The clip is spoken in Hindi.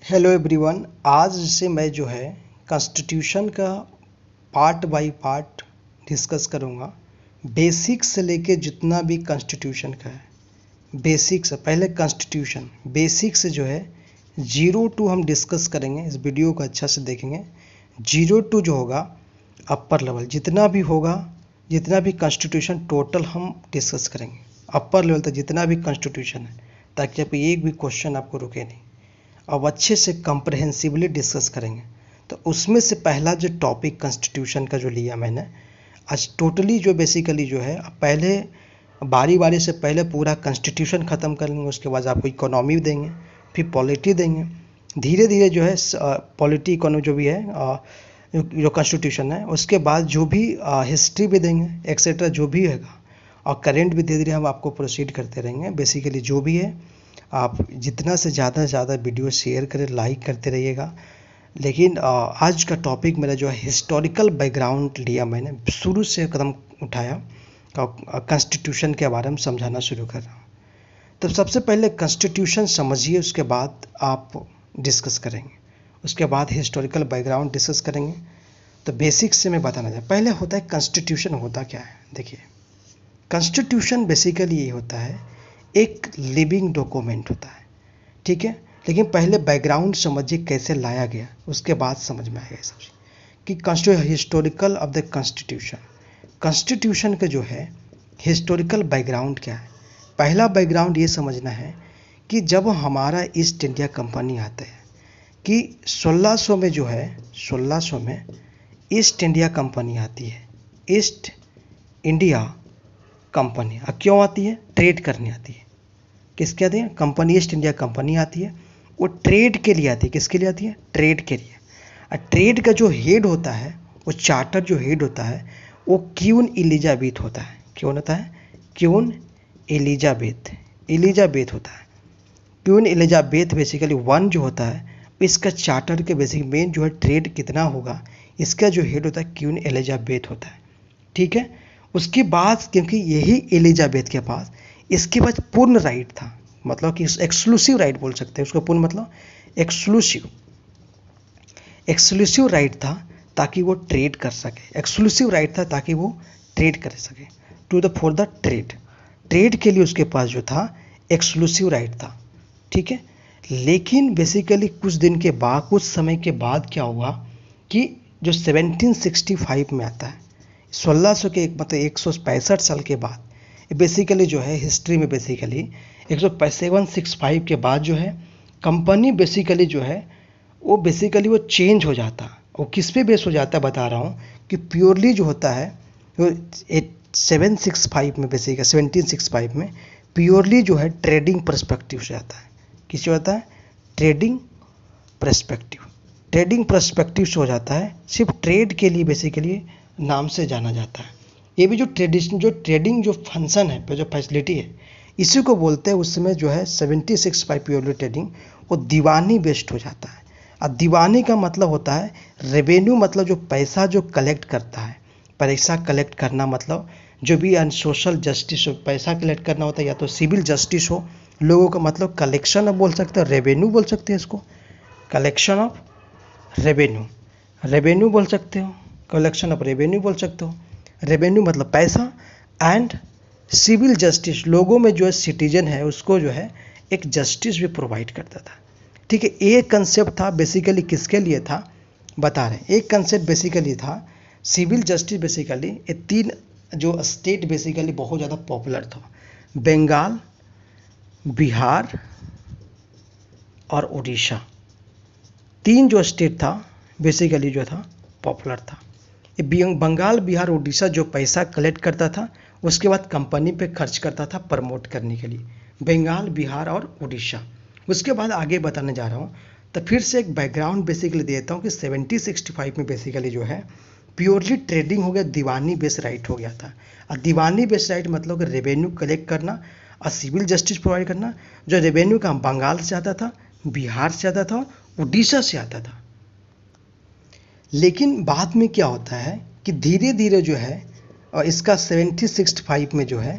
Hello everyone. आज से मैं जो है कॉन्स्टिट्यूशन का पार्ट बाय पार्ट डिस्कस करूँगा। बेसिक से लेके जितना भी कॉन्स्टिट्यूशन का है, बेसिक से पहले कॉन्स्टिट्यूशन बेसिक से जो है 0 टू हम डिस्कस करेंगे। इस वीडियो को अच्छा से देखेंगे। 0 टू जो होगा अपर लेवल, जितना भी होगा, जितना भी कॉन्स्टिट्यूशन टोटल हम डिस्कस करेंगे अपर लेवल तक, जितना भी कॉन्स्टिट्यूशन है, ताकि आप एक भी क्वेश्चन आपको रुके नहीं। अब अच्छे से कम्प्रहेंसिवली डिस्कस करेंगे। तो उसमें से पहला जो टॉपिक कॉन्स्टिट्यूशन का जो लिया मैंने आज टोटली जो बेसिकली जो है, पहले बारी बारी से पहले पूरा कॉन्स्टिट्यूशन ख़त्म कर लेंगे। उसके बाद आपको इकोनॉमी देंगे, फिर पॉलिटी देंगे। धीरे धीरे जो है पॉलिटी इकोनॉमी जो भी है जो कॉन्स्टिट्यूशन है, उसके बाद जो भी हिस्ट्री भी देंगे एक्सेट्रा जो भी हैगा, और करेंट भी धीरे धीरे हम आपको प्रोसीड करते रहेंगे। बेसिकली जो भी है आप जितना से ज़्यादा वीडियो शेयर करें, लाइक करते रहिएगा। लेकिन आज का टॉपिक मेरा जो है हिस्टोरिकल बैकग्राउंड लिया मैंने, शुरू से कदम उठाया, कॉन्स्टिट्यूशन के बारे में समझाना शुरू कर रहा हूँ। तो सबसे पहले कॉन्स्टिट्यूशन समझिए, उसके बाद आप डिस्कस करेंगे, उसके बाद हिस्टोरिकल बैकग्राउंड डिस्कस करेंगे। तो बेसिक से मैं बताना चाहता, पहले होता है कॉन्स्टिट्यूशन होता क्या है। देखिए, कॉन्स्टिट्यूशन बेसिकली ये होता है, एक लिविंग डॉक्यूमेंट होता है, ठीक है। लेकिन पहले बैकग्राउंड समझिए कैसे लाया गया, उसके बाद समझ में आएगा सब कि historical of the constitution, constitution का जो है हिस्टोरिकल बैकग्राउंड क्या है। पहला बैकग्राउंड ये समझना है कि जब हमारा ईस्ट इंडिया कंपनी आता है, कि 1600 में जो है 1600 में ईस्ट इंडिया कंपनी आती है। ईस्ट इंडिया कंपनी क्यों आती है? ट्रेड करने आती है। किसके आती है? कंपनी, ईस्ट इंडिया कंपनी आती है। वो ट्रेड के लिए आती है। किसके लिए आती है? ट्रेड के लिए। और ट्रेड का जो हेड होता है, वो चार्टर जो हेड होता है, वो क्वीन एलिजाबेथ होता है। क्यों होता है? क्वीन एलिजाबेथ होता है। क्वीन एलिजाबेथ बेसिकली वन जो होता है, इसका चार्टर के बेसिक मेन जो है ट्रेड कितना होगा, इसका जो हेड होता है क्वीन एलिजाबेथ होता है, ठीक है। उसके बाद क्योंकि यही एलिजाबेथ के पास इसके बाद पूर्ण राइट था, मतलब कि एक्सक्लूसिव राइट बोल सकते हैं उसको। पूर्ण मतलब एक्सक्लूसिव राइट था, ताकि वो ट्रेड कर सके। एक्सक्लूसिव राइट था ताकि वो ट्रेड कर सके, फॉर द ट्रेड के लिए उसके पास जो था एक्सक्लूसिव राइट था, ठीक है। लेकिन बेसिकली कुछ दिन के बाद, कुछ समय के बाद क्या हुआ कि जो 1765 में आता है, 1600 के मतलब 165 साल के बाद, बेसिकली जो है हिस्ट्री में बेसिकली 1765 के बाद जो है कंपनी बेसिकली जो है वो बेसिकली वो चेंज हो जाता। वो किस पे बेस हो जाता है बता रहा हूँ, कि प्योरली जो होता है वो 765 में, बेसिकली 1765 में प्योरली जो है ट्रेडिंग पर्सपेक्टिव से आता है। किससे होता है? ट्रेडिंग पर्सपेक्टिव से हो जाता है। सिर्फ ट्रेड के लिए बेसिकली नाम से जाना जाता है। ये भी जो ट्रेडिंग जो फंक्शन है, जो फैसिलिटी है, इसी को बोलते हैं। उस समय जो है 76 प्योरली ट्रेडिंग वो दीवानी बेस्ड हो जाता है। और दीवानी का मतलब होता है रेवेन्यू, मतलब जो पैसा जो कलेक्ट करता है। पैसा कलेक्ट करना मतलब जो भी सोशल जस्टिस हो, पैसा कलेक्ट करना होता है, या तो सिविल जस्टिस हो लोगों का, मतलब कलेक्शन ऑफ बोल सकते हैं, रेवेन्यू बोल सकते हैं इसको, कलेक्शन ऑफ रेवेन्यू बोल सकते हो, कलेक्शन ऑफ रेवेन्यू बोल सकते हो। रेवेन्यू मतलब पैसा, एंड सिविल जस्टिस, लोगों में जो है सिटीजन है उसको जो है एक जस्टिस भी प्रोवाइड करता था, ठीक है। एक कंसेप्ट था बेसिकली, किसके लिए था बता रहे हैं। एक कंसेप्ट बेसिकली था सिविल जस्टिस। बेसिकली ये 3 जो स्टेट बेसिकली बहुत ज़्यादा पॉपुलर था, बंगाल, बिहार और उड़ीसा। 3 जो स्टेट था बेसिकली जो था पॉपुलर था। बंगाल, बिहार, उड़ीसा जो पैसा कलेक्ट करता था, उसके बाद कंपनी पे खर्च करता था प्रमोट करने के लिए। बंगाल, बिहार और उड़ीसा। उसके बाद आगे बताने जा रहा हूँ। तो फिर से एक बैकग्राउंड बेसिकली देता हूँ कि 1765 में बेसिकली जो है प्योरली ट्रेडिंग हो गया, दीवानी बेस राइट हो गया था। और दीवानी बेस राइट मतलब कि रेवेन्यू कलेक्ट करना और सिविल जस्टिस प्रोवाइड करना। जो रेवेन्यू का बंगाल से आता था, बिहार से आता था, उड़ीसा से आता था। लेकिन बाद में क्या होता है कि धीरे धीरे जो है, और इसका 1765 में जो है